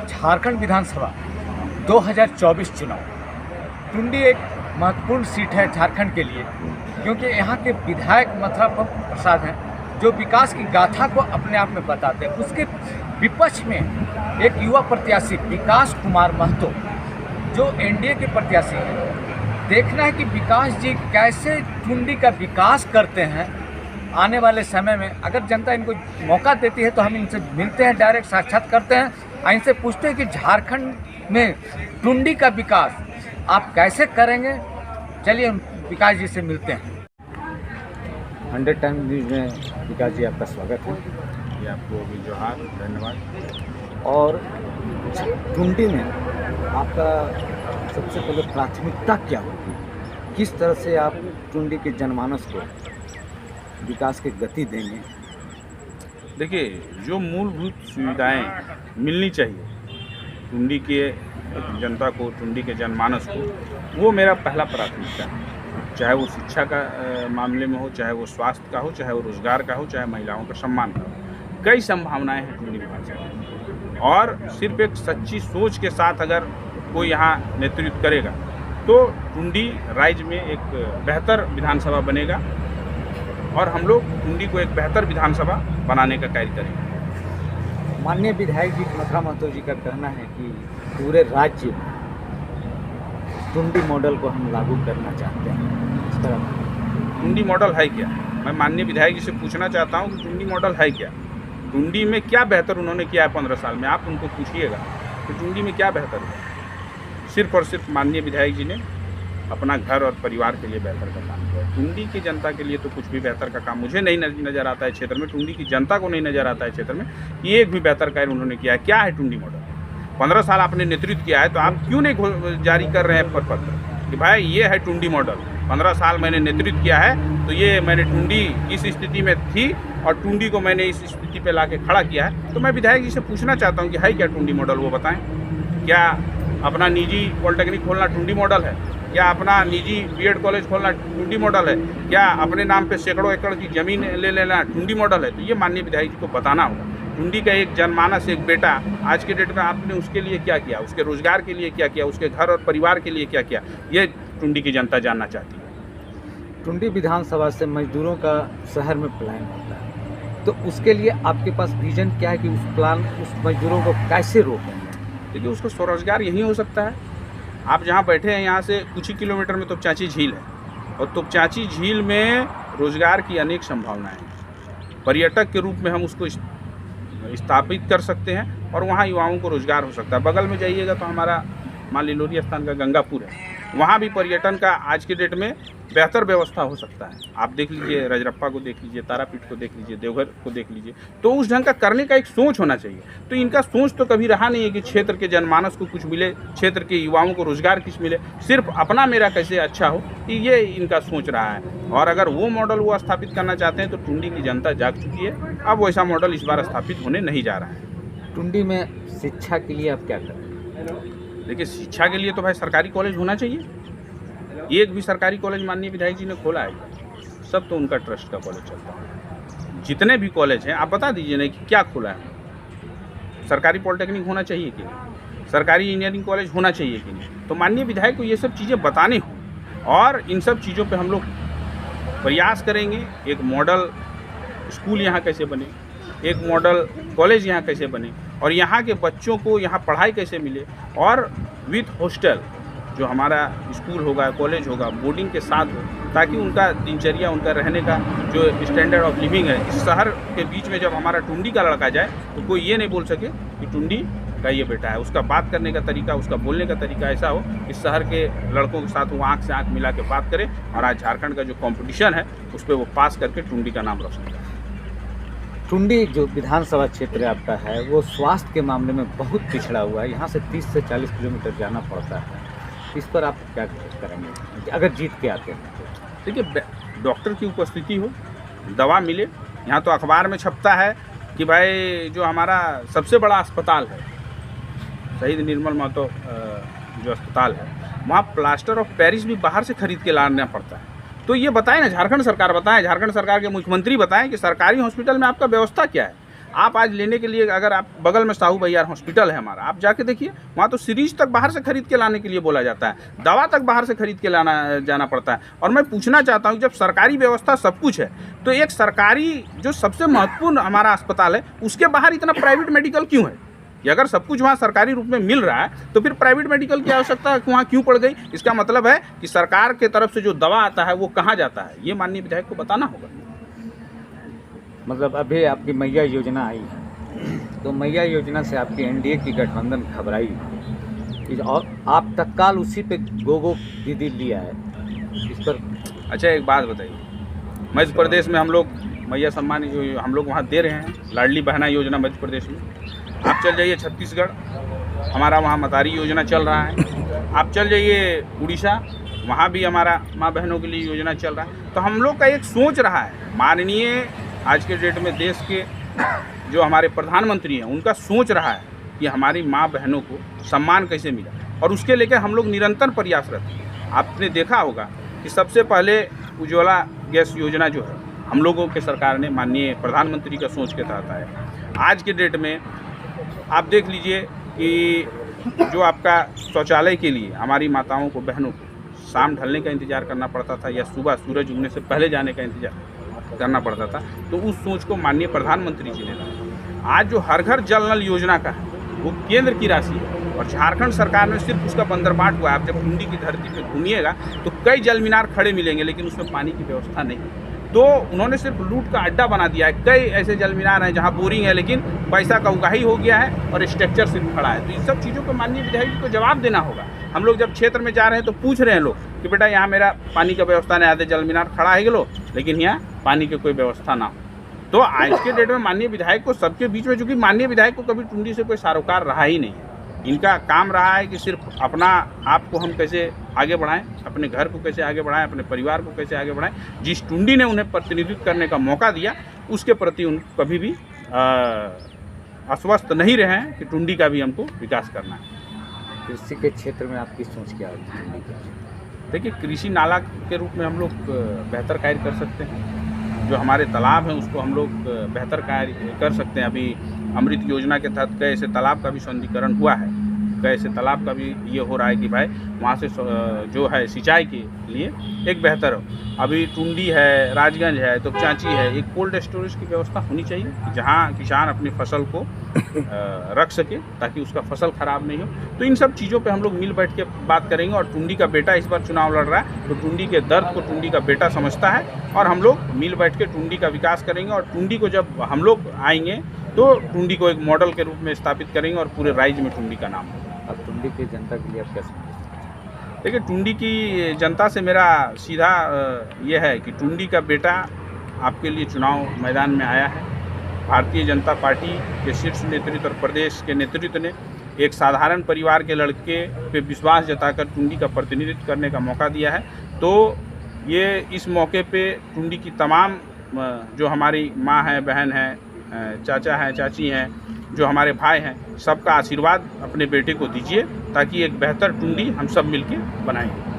झारखंड विधानसभा 2024 चुनाव। टुंडी एक महत्वपूर्ण सीट है झारखंड के लिए, क्योंकि यहाँ के विधायक मथुरा प्रसाद हैं जो विकास की गाथा को अपने आप में बताते हैं। उसके विपक्ष में एक युवा प्रत्याशी विकास कुमार महतो जो एनडीए के प्रत्याशी हैं। देखना है कि विकास जी कैसे टुंडी का विकास करते हैं। आने वाले समय में अगर जनता इनको मौका देती है तो हम इनसे मिलते हैं, डायरेक्ट साक्षात करते हैं और इनसे पूछते हैं कि झारखंड में टुंडी का विकास आप कैसे करेंगे। चलिए विकास जी से मिलते हैं। 100 टाइम न्यूज़ में विकास जी आपका स्वागत है। ये आपको भी जोहार, धन्यवाद। और टुंडी में आपका सबसे पहले प्राथमिकता क्या होगी? किस तरह से आप टुंडी के जनमानस को विकास की गति देंगे? देखिए, जो मूलभूत सुविधाएं मिलनी चाहिए टुंडी के जनता को, टुंडी के जनमानस को, वो मेरा पहला प्राथमिकता है। चाहे वो शिक्षा का मामले में हो, चाहे वो स्वास्थ्य का हो, चाहे वो रोजगार का हो, चाहे महिलाओं का सम्मान का हो। कई संभावनाएं हैं टुंडी विधानसभा, और सिर्फ एक सच्ची सोच के साथ अगर कोई यहाँ नेतृत्व करेगा तो टुंडी राज्य में एक बेहतर विधानसभा बनेगा और हम लोग टुंडी को एक बेहतर विधानसभा बनाने का कार्य करेंगे। माननीय विधायक जी मथुरा महतो जी का कहना है कि पूरे राज्य में टुंडी मॉडल को हम लागू करना चाहते हैं। इस तरह टुंडी मॉडल है क्या? मैं माननीय विधायक जी से पूछना चाहता हूँ कि टुंडी मॉडल है क्या? टुंडी में क्या बेहतर उन्होंने किया है 15 साल में? आप उनको पूछिएगा कि टुंडी में क्या बेहतर हुआ। सिर्फ और सिर्फ माननीय विधायक जी ने अपना घर और परिवार के लिए बेहतर का काम किया। टुंडी की जनता के लिए तो कुछ भी बेहतर का काम मुझे नहीं नज़र आता है क्षेत्र में। टुंडी की जनता को नहीं नज़र आता है क्षेत्र में कि एक भी बेहतर कार्य उन्होंने किया है। क्या है टुंडी मॉडल? 15 साल आपने नेतृत्व किया है तो आप क्यों नहीं जारी कर रहे हैं प्रपत्र कि भाई ये है टुंडी मॉडल? 15 साल मैंने नेतृत्व किया है तो ये मैंने टुंडी इस स्थिति में थी और टुंडी को मैंने इस स्थिति पे लाके खड़ा किया है। तो मैं विधायक जी से पूछना चाहता हूँ कि है क्या टुंडी मॉडल, वो बताएं। क्या अपना निजी पॉलिटेक्निक खोलना टुंडी मॉडल है? क्या अपना निजी बीएड कॉलेज खोलना टुंडी मॉडल है? क्या अपने नाम पे सैकड़ों एकड़ की ज़मीन ले लेना टुंडी मॉडल है? तो ये माननीय विधायक जी को बताना होगा। टुंडी का एक जनमानस, एक बेटा, आज के डेट में आपने उसके लिए क्या किया, उसके रोजगार के लिए क्या किया, उसके घर और परिवार के लिए क्या किया, ये टुंडी की जनता जानना चाहती है। टुंडी विधानसभा से मजदूरों का शहर में पलायन होता है, तो उसके लिए आपके पास विजन क्या है कि उस मजदूरों को कैसे रोकें? देखिए, उसको स्वरोजगार यहीं हो सकता है। आप जहाँ बैठे हैं यहाँ से कुछ ही किलोमीटर में तोपचांची झील है, और तोपचांची झील में रोजगार की अनेक संभावनाएं हैं। पर्यटक के रूप में हम उसको स्थापित कर सकते हैं और वहाँ युवाओं को रोजगार हो सकता है। बगल में जाइएगा तो हमारा मान लिलोरी स्थान का गंगापुर है, वहाँ भी पर्यटन का आज के डेट में बेहतर व्यवस्था हो सकता है। आप देख लीजिए, रजरप्पा को देख लीजिए, तारापीठ को देख लीजिए, देवघर को देख लीजिए। तो उस ढंग का करने का एक सोच होना चाहिए। तो इनका सोच तो कभी रहा नहीं है कि क्षेत्र के जनमानस को कुछ मिले, क्षेत्र के युवाओं को रोजगार कुछ मिले, सिर्फ अपना मेरा कैसे अच्छा हो, ये इनका सोच रहा है। और अगर वो मॉडल वो स्थापित करना चाहते हैं तो टुंडी की जनता जाग चुकी है। अब वैसा मॉडल इस बार स्थापित होने नहीं जा रहा है। टुंडी में शिक्षा के लिए आप क्या करें? देखिए, शिक्षा के लिए तो भाई सरकारी कॉलेज होना चाहिए। एक भी सरकारी कॉलेज माननीय विधायक जी ने खोला है? सब तो उनका ट्रस्ट का कॉलेज चलता है। जितने भी कॉलेज हैं आप बता दीजिए ना कि क्या खोला है। सरकारी पॉलिटेक्निक होना चाहिए कि नहीं, सरकारी इंजीनियरिंग कॉलेज होना चाहिए कि नहीं। तो माननीय विधायक को ये सब चीज़ें बताने हों और इन सब चीज़ों पे हम लोग प्रयास करेंगे। एक मॉडल स्कूल यहाँ कैसे बने, एक मॉडल कॉलेज यहाँ कैसे बने, और यहाँ के बच्चों को यहाँ पढ़ाई कैसे मिले, और विथ हॉस्टल जो हमारा स्कूल होगा, कॉलेज होगा, बोर्डिंग के साथ हो, ताकि उनका दिनचर्या, उनका रहने का जो स्टैंडर्ड ऑफ लिविंग है, इस शहर के बीच में जब हमारा टुंडी का लड़का जाए तो कोई ये नहीं बोल सके कि टुंडी का ये बेटा है। उसका बात करने का तरीका, उसका बोलने का तरीका ऐसा हो कि शहर के लड़कों के साथ वो आँख से आँख मिला के बात करे, और आज झारखंड का जो कॉम्पिटिशन है उस पर वो पास करके टुंडी का नाम रोशन करे। टुंडी जो विधानसभा क्षेत्र आपका है वो स्वास्थ्य के मामले में बहुत पिछड़ा हुआ है। यहाँ से 30 से 40 किलोमीटर जाना पड़ता है। इस पर आप क्या करेंगे अगर जीत के आते हैं? देखिए, डॉक्टर की उपस्थिति हो, दवा मिले। यहाँ तो अखबार में छपता है कि भाई जो हमारा सबसे बड़ा अस्पताल है, शहीद निर्मल महतो जो अस्पताल है, वहाँ प्लास्टर ऑफ पेरिस भी बाहर से खरीद के लाना पड़ता है। तो ये बताएं ना, झारखंड सरकार बताएं, झारखंड सरकार के मुख्यमंत्री बताएं कि सरकारी हॉस्पिटल में आपका व्यवस्था क्या है। आप आज लेने के लिए अगर आप बगल में साहू बयार हॉस्पिटल है हमारा, आप जाके देखिए, वहाँ तो सीरीज तक बाहर से खरीद के लाने के लिए बोला जाता है, दवा तक बाहर से खरीद के जाना पड़ता है। और मैं पूछना चाहता हूँ, जब सरकारी व्यवस्था सब कुछ है तो एक सरकारी जो सबसे महत्वपूर्ण हमारा अस्पताल है उसके बाहर इतना प्राइवेट मेडिकल क्यों है? कि अगर सब कुछ वहाँ सरकारी रूप में मिल रहा है तो फिर प्राइवेट मेडिकल की आवश्यकता वहाँ क्यों पड़ गई? इसका मतलब है कि सरकार के तरफ से जो दवा आता है वो कहाँ जाता है, ये माननीय विधायक को बताना होगा। मतलब अभी आपकी मैया योजना आई है, तो मैया योजना से आपकी एनडीए की गठबंधन घबराई और आप तत्काल उसी पे गोगो दीदी लिया है, इस पर अच्छा एक बात बताइए, मध्य प्रदेश में हम लोग मैया सम्मान जो हम लोग वहाँ दे रहे हैं, लाडली बहना योजना मध्य प्रदेश में, आप चल जाइए छत्तीसगढ़, हमारा वहाँ मतारी योजना चल रहा है, आप चल जाइए उड़ीसा, वहाँ भी हमारा माँ बहनों के लिए योजना चल रहा है। तो हम लोग का एक सोच रहा है, माननीय आज के डेट में देश के जो हमारे प्रधानमंत्री हैं उनका सोच रहा है कि हमारी माँ बहनों को सम्मान कैसे मिला, और उसके लेकर हम लोग निरंतर प्रयासरत हैं। आपने देखा होगा कि सबसे पहले उज्ज्वला गैस योजना जो है हम लोगों के सरकार ने माननीय प्रधानमंत्री का सोच के तहत आया। आज के डेट में आप देख लीजिए कि जो आपका शौचालय के लिए हमारी माताओं को, बहनों को शाम ढलने का इंतज़ार करना पड़ता था या सुबह सूरज उगने से पहले जाने का इंतज़ार करना पड़ता था, तो उस सोच को माननीय प्रधानमंत्री जी ने लाया। आज जो हर घर जल नल योजना का है वो केंद्र की राशि है और झारखंड सरकार में सिर्फ उसका बंदरबाट हुआ है। आप जब टुंडी की धरती पर घूमिएगा तो कई जल मीनार खड़े मिलेंगे, लेकिन उसमें पानी की व्यवस्था नहीं है। तो उन्होंने सिर्फ लूट का अड्डा बना दिया है। कई ऐसे जल मीनार हैं जहाँ बोरिंग है लेकिन पैसा का उगाही हो गया है और स्ट्रक्चर सिर्फ खड़ा है। तो इन सब चीज़ों को माननीय विधायक जी को जवाब देना होगा। हम लोग जब क्षेत्र में जा रहे हैं तो पूछ रहे हैं लोग कि बेटा यहाँ मेरा पानी का व्यवस्था नहीं, आधे जल मीनार खड़ा है लो, लेकिन यहाँ पानी की कोई व्यवस्था ना हो। तो आज के डेट में माननीय विधायक को सबके बीच में, चूँकि माननीय विधायक को कभी टुंडी से कोई सरोकार रहा ही नहीं है, इनका काम रहा है कि सिर्फ अपना आप को हम कैसे आगे बढ़ाएं, अपने घर को कैसे आगे बढ़ाएं, अपने परिवार को कैसे आगे बढ़ाएं। जिस टुंडी ने उन्हें प्रतिनिधित्व करने का मौका दिया उसके प्रति उन कभी भी आश्वस्त नहीं रहे हैं कि टुंडी का भी हमको विकास करना है। कृषि के क्षेत्र में आपकी सोच क्या है? देखिए, कृषि नाला के रूप में हम लोग बेहतर कार्य कर सकते हैं। जो हमारे तालाब हैं उसको हम लोग बेहतर कार्य कर सकते हैं। अभी अमृत योजना के तहत कई ऐसे तालाब का भी सौंदर्यीकरण हुआ है, कई ऐसे तालाब का भी ये हो रहा है कि भाई वहाँ से जो है सिंचाई के लिए एक बेहतर हो। अभी टुंडी है, राजगंज है, तो चांची है, एक कोल्ड स्टोरेज की व्यवस्था होनी चाहिए कि जहाँ किसान अपनी फसल को रख सके ताकि उसका फसल ख़राब नहीं हो। तो इन सब चीज़ों पे हम लोग मिल बैठ के बात करेंगे। और टुंडी का बेटा इस बार चुनाव लड़ रहा है तो टुंडी के दर्द को टुंडी का बेटा समझता है और हम लोग मिल बैठ के टुंडी का विकास करेंगे। और टुंडी को जब हम लोग आएंगे तो टुंडी को एक मॉडल के रूप में स्थापित करेंगे और पूरे राज्य में टुंडी का नाम होगा। अब टुंडी की जनता के लिए आप क्या समझते हैं? देखिए, टुंडी की जनता से मेरा सीधा ये है कि टुंडी का बेटा आपके लिए चुनाव मैदान में आया है। भारतीय जनता पार्टी के शीर्ष नेतृत्व और प्रदेश के नेतृत्व ने एक साधारण परिवार के लड़के पे विश्वास जताकर टुंडी का प्रतिनिधित्व करने का मौका दिया है। तो ये इस मौके पे टुंडी की तमाम जो हमारी माँ है, बहन है, चाचा हैं, चाची हैं, जो हमारे भाई हैं, सबका आशीर्वाद अपने बेटे को दीजिए ताकि एक बेहतर टुंडी हम सब मिलके बनाएंगे।